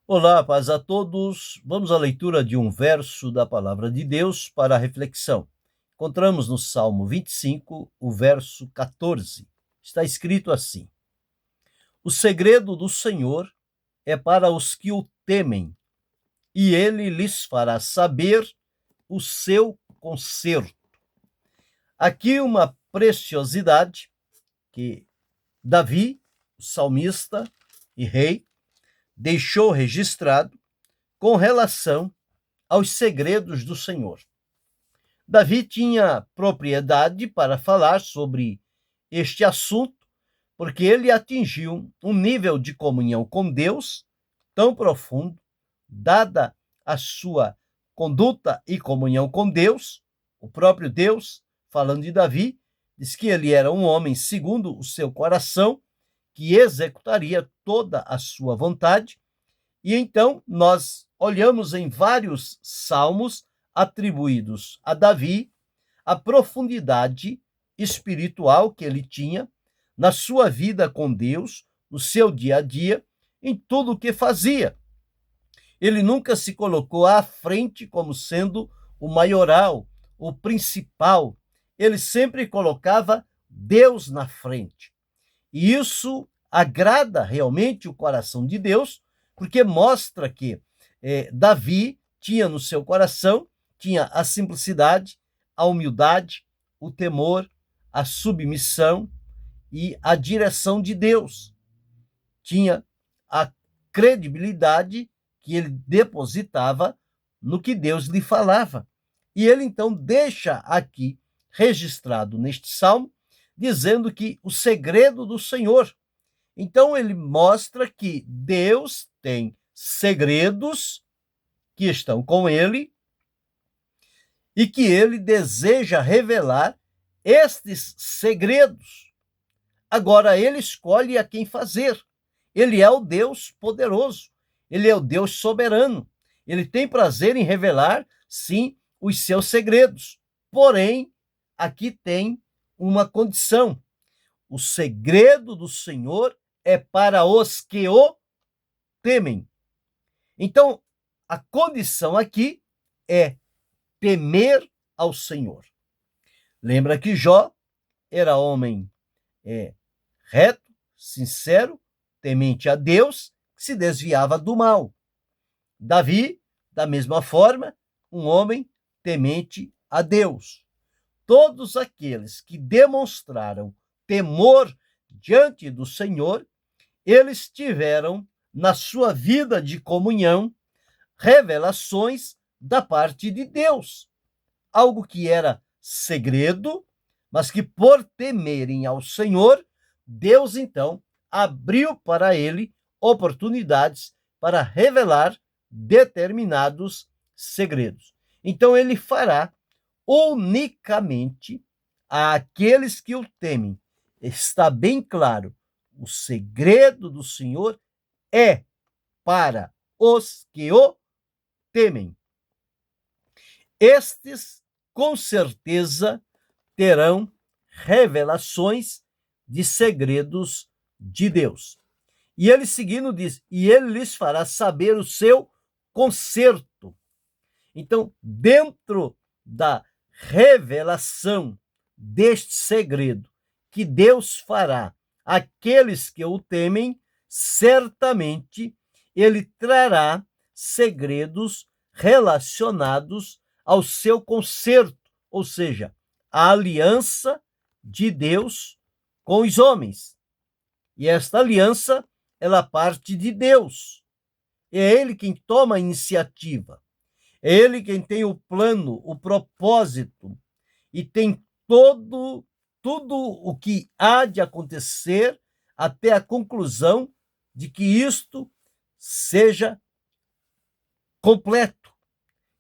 Olá, paz a todos. Vamos à leitura de um verso da palavra de Deus para a reflexão. Encontramos no Salmo 25, o verso 14. Está escrito assim: O segredo do Senhor é para os que o temem, e ele lhes fará saber o seu conserto. Aqui uma preciosidade que Davi, o salmista e rei, deixou registrado com relação aos segredos do Senhor. Davi tinha propriedade para falar sobre este assunto, porque ele atingiu um nível de comunhão com Deus tão profundo, dada a sua conduta e comunhão com Deus. O próprio Deus, falando de Davi, diz que ele era um homem segundo o seu coração, que executaria toda a sua vontade. E então nós olhamos em vários salmos atribuídos a Davi a profundidade espiritual que ele tinha na sua vida com Deus, no seu dia a dia, em tudo o que fazia. Ele nunca se colocou à frente como sendo o maioral, o principal. Ele sempre colocava Deus na frente. E isso agrada realmente o coração de Deus, porque mostra que Davi tinha no seu coração, tinha a simplicidade, a humildade, o temor, a submissão e a direção de Deus. Tinha a credibilidade que ele depositava no que Deus lhe falava. E ele então deixa aqui registrado neste salmo, dizendo que o segredo do Senhor. Então ele mostra que Deus tem segredos que estão com ele e que ele deseja revelar estes segredos. Agora ele escolhe a quem fazer. Ele é o Deus poderoso, ele é o Deus soberano. Ele tem prazer em revelar, sim, os seus segredos. Porém, aqui tem uma condição. O segredo do Senhor é para os que o temem. Então, a condição aqui é temer ao Senhor. Lembra que Jó era homem reto, sincero, temente a Deus, que se desviava do mal. Davi, da mesma forma, um homem temente a Deus. Todos aqueles que demonstraram temor diante do Senhor, eles tiveram na sua vida de comunhão revelações da parte de Deus. Algo que era segredo, mas que por temerem ao Senhor, Deus então abriu para ele oportunidades para revelar determinados segredos. Então ele fará unicamente àqueles que o temem. Está bem claro, o segredo do Senhor é para os que o temem. Estes, com certeza, terão revelações de segredos de Deus. E ele seguindo diz, e ele lhes fará saber o seu conserto. Então, dentro da revelação deste segredo que Deus fará àqueles que o temem, certamente ele trará segredos relacionados ao seu conserto, ou seja, a aliança de Deus com os homens. E esta aliança, ela parte de Deus. É ele quem toma a iniciativa. É ele quem tem o plano, o propósito e tem tudo o que há de acontecer até a conclusão de que isto seja completo.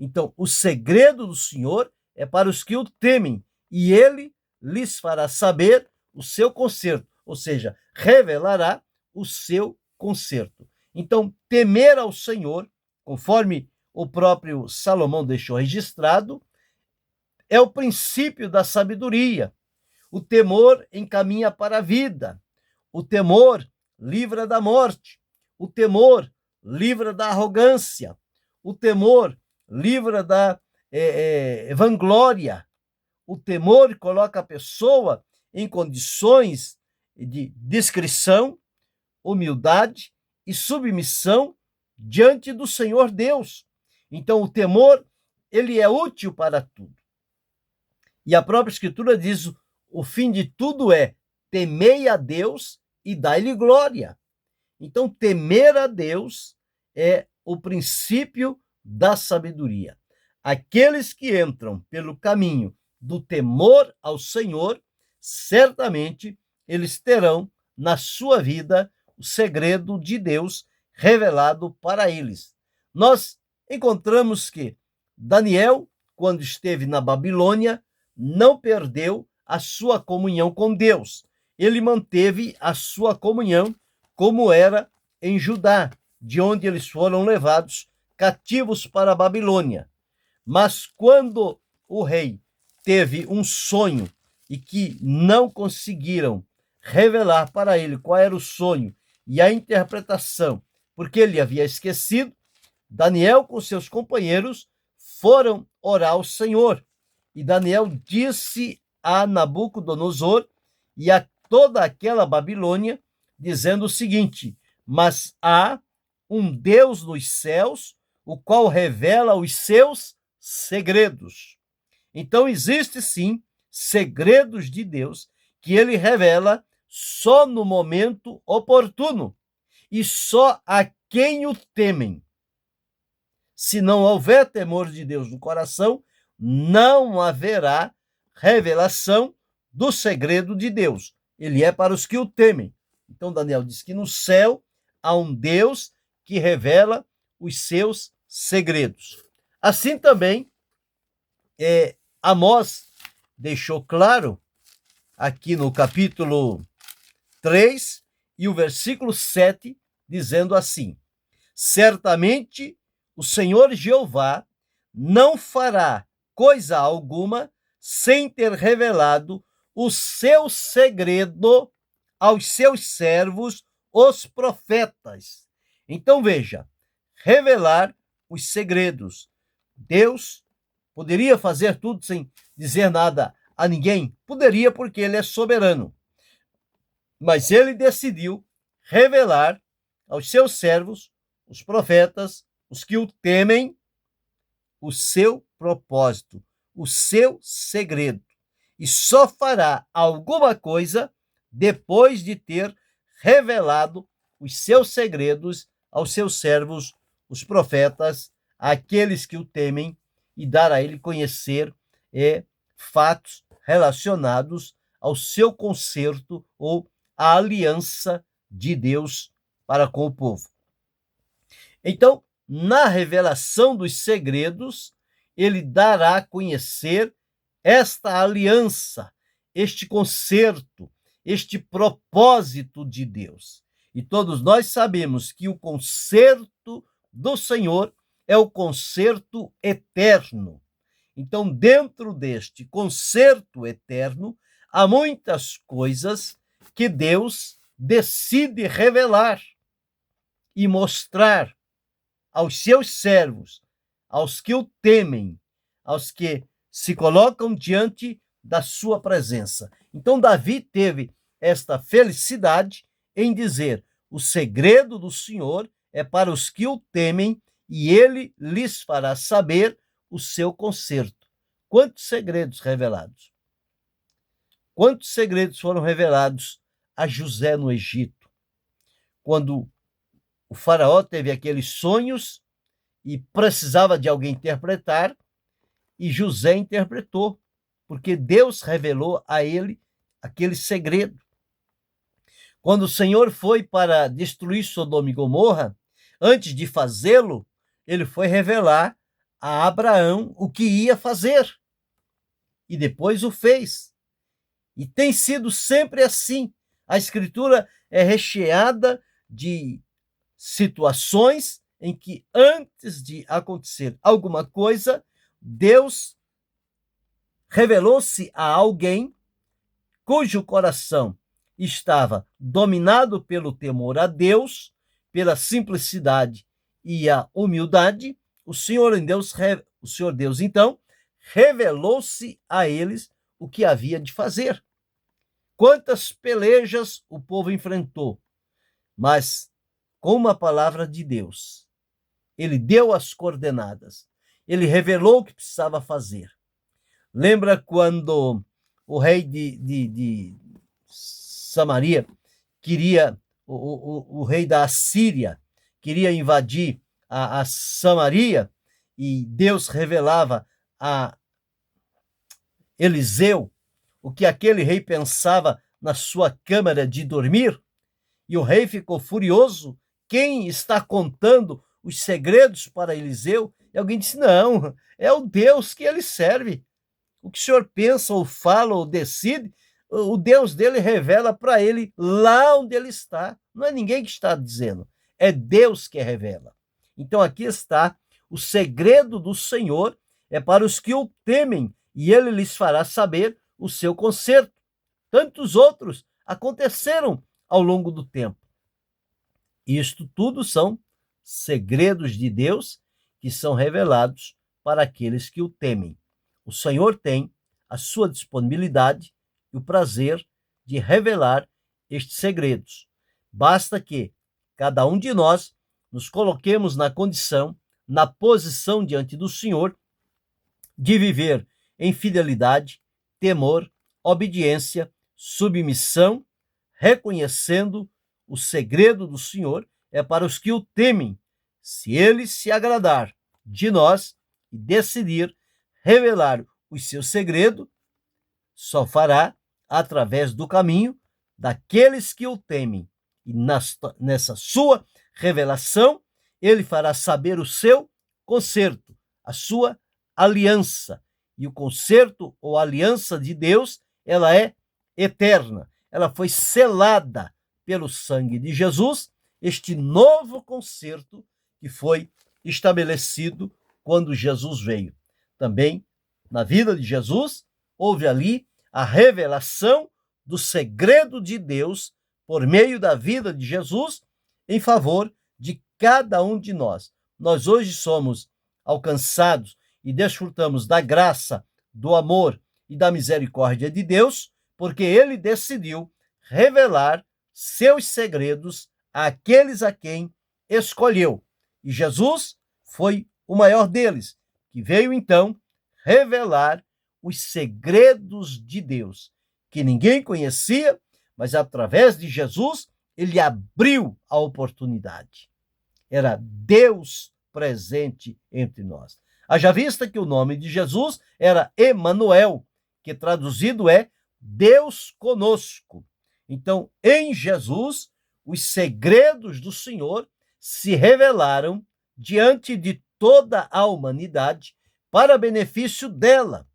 Então, o segredo do Senhor é para os que o temem, e ele lhes fará saber o seu conserto, ou seja, revelará o seu conserto. Então, temer ao Senhor, conforme o próprio Salomão deixou registrado, é o princípio da sabedoria. O temor encaminha para a vida. O temor livra da morte. O temor livra da arrogância. O temor livra da vanglória. O temor coloca a pessoa em condições de discrição, humildade e submissão diante do Senhor Deus. Então, o temor, ele é útil para tudo. E a própria Escritura diz, o fim de tudo é temei a Deus e dai-lhe glória. Então, temer a Deus é o princípio da sabedoria. Aqueles que entram pelo caminho do temor ao Senhor, certamente eles terão na sua vida o segredo de Deus revelado para eles. Nós encontramos que Daniel, quando esteve na Babilônia, não perdeu a sua comunhão com Deus. Ele manteve a sua comunhão como era em Judá, de onde eles foram levados cativos para a Babilônia. Mas quando o rei teve um sonho e que não conseguiram revelar para ele qual era o sonho e a interpretação, porque ele havia esquecido, Daniel com seus companheiros foram orar ao Senhor. E Daniel disse a Nabucodonosor e a toda aquela Babilônia, dizendo o seguinte: mas há um Deus nos céus, o qual revela os seus segredos. Então, existe sim segredos de Deus que ele revela só no momento oportuno e só a quem o temem. Se não houver temor de Deus no coração, não haverá revelação do segredo de Deus. Ele é para os que o temem. Então, Daniel diz que no céu há um Deus que revela os seus segredos. Assim também, Amós deixou claro, aqui no capítulo 3 e o versículo 7, dizendo assim: certamente o Senhor Jeová não fará coisa alguma sem ter revelado o seu segredo aos seus servos, os profetas. Então veja, revelar os segredos. Deus poderia fazer tudo sem dizer nada a ninguém? Poderia, porque ele é soberano. Mas ele decidiu revelar aos seus servos, os profetas, os que o temem, o seu propósito, o seu segredo. E só fará alguma coisa depois de ter revelado os seus segredos aos seus servos, os profetas, aqueles que o temem, e dar a ele conhecer fatos relacionados ao seu concerto ou à aliança de Deus para com o povo. Então, na revelação dos segredos, ele dará a conhecer esta aliança, este concerto, este propósito de Deus. E todos nós sabemos que o concerto do Senhor é o concerto eterno. Então, dentro deste concerto eterno, há muitas coisas que Deus decide revelar e mostrar aos seus servos, aos que o temem, aos que se colocam diante da sua presença. Então, Davi teve esta felicidade em dizer: o segredo do Senhor é para os que o temem, e ele lhes fará saber o seu concerto. Quantos segredos revelados? Quantos segredos foram revelados a José no Egito? Quando o faraó teve aqueles sonhos e precisava de alguém interpretar, e José interpretou, porque Deus revelou a ele aquele segredo. Quando o Senhor foi para destruir Sodoma e Gomorra, antes de fazê-lo, ele foi revelar a Abraão o que ia fazer. E depois o fez. E tem sido sempre assim. A Escritura é recheada de situações em que, antes de acontecer alguma coisa, Deus revelou-se a alguém cujo coração estava dominado pelo temor a Deus, pela simplicidade e a humildade, o Senhor Deus, então, revelou-se a eles o que havia de fazer. Quantas pelejas o povo enfrentou, mas com uma palavra de Deus, ele deu as coordenadas, ele revelou o que precisava fazer. Lembra quando o rei de Samaria queria, o rei da Assíria queria invadir a Samaria, e Deus revelava a Eliseu o que aquele rei pensava na sua câmara de dormir, e o rei ficou furioso. Quem está contando os segredos para Eliseu? E alguém disse: não, é o Deus que ele serve. O que o senhor pensa, ou fala, ou decide, o Deus dele revela para ele lá onde ele está. Não é ninguém que está dizendo, é Deus que revela. Então aqui está o segredo do Senhor, é para os que o temem, e ele lhes fará saber o seu conserto. Tantos outros aconteceram ao longo do tempo. Isto tudo são segredos de Deus que são revelados para aqueles que o temem. O Senhor tem a sua disponibilidade e o prazer de revelar estes segredos. Basta que cada um de nós nos coloquemos na condição, na posição diante do Senhor, de viver em fidelidade, temor, obediência, submissão, reconhecendo o segredo do Senhor é para os que o temem. Se ele se agradar de nós e decidir revelar o seu segredo, só fará através do caminho daqueles que o temem. E nessa sua revelação, ele fará saber o seu conserto, a sua aliança. E o conserto ou aliança de Deus, ela é eterna. Ela foi selada pelo sangue de Jesus, este novo conserto que foi estabelecido quando Jesus veio. Também, na vida de Jesus, houve ali a revelação do segredo de Deus por meio da vida de Jesus em favor de cada um de nós. Nós hoje somos alcançados e desfrutamos da graça, do amor e da misericórdia de Deus, porque ele decidiu revelar seus segredos àqueles a quem escolheu. E Jesus foi o maior deles, que veio então revelar os segredos de Deus, que ninguém conhecia, mas através de Jesus ele abriu a oportunidade. Era Deus presente entre nós. Haja vista que o nome de Jesus era Emanuel, que traduzido é Deus conosco. Então, em Jesus, os segredos do Senhor se revelaram diante de toda a humanidade para benefício dela.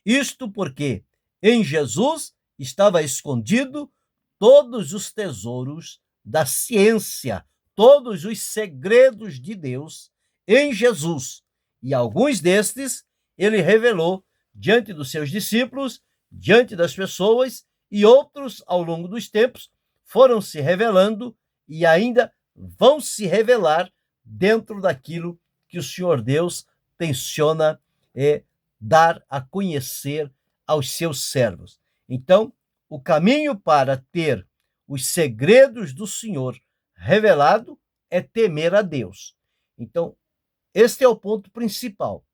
Isto porque em Jesus estava escondido todos os tesouros da ciência, todos os segredos de Deus em Jesus. E alguns destes ele revelou diante dos seus discípulos, diante das pessoas, e outros, ao longo dos tempos, foram se revelando e ainda vão se revelar dentro daquilo que o Senhor Deus tenciona dar a conhecer aos seus servos. Então, o caminho para ter os segredos do Senhor revelado é temer a Deus. Então, este é o ponto principal.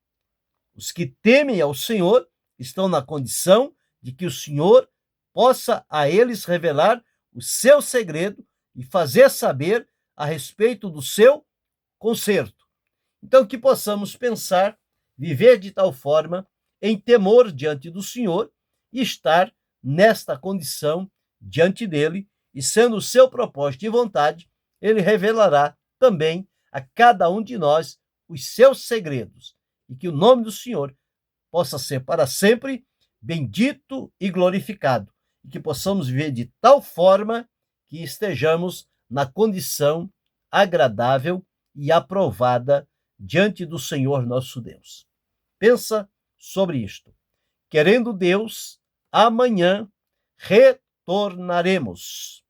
Os que temem ao Senhor estão na condição de que o Senhor possa a eles revelar o seu segredo e fazer saber a respeito do seu conserto. Então, que possamos pensar, viver de tal forma, em temor diante do Senhor e estar nesta condição diante dele, e sendo o seu propósito e vontade, ele revelará também a cada um de nós os seus segredos, e que o nome do Senhor possa ser para sempre bendito e glorificado, e que possamos viver de tal forma que estejamos na condição agradável e aprovada diante do Senhor nosso Deus. Pensa sobre isto. Querendo Deus, amanhã retornaremos.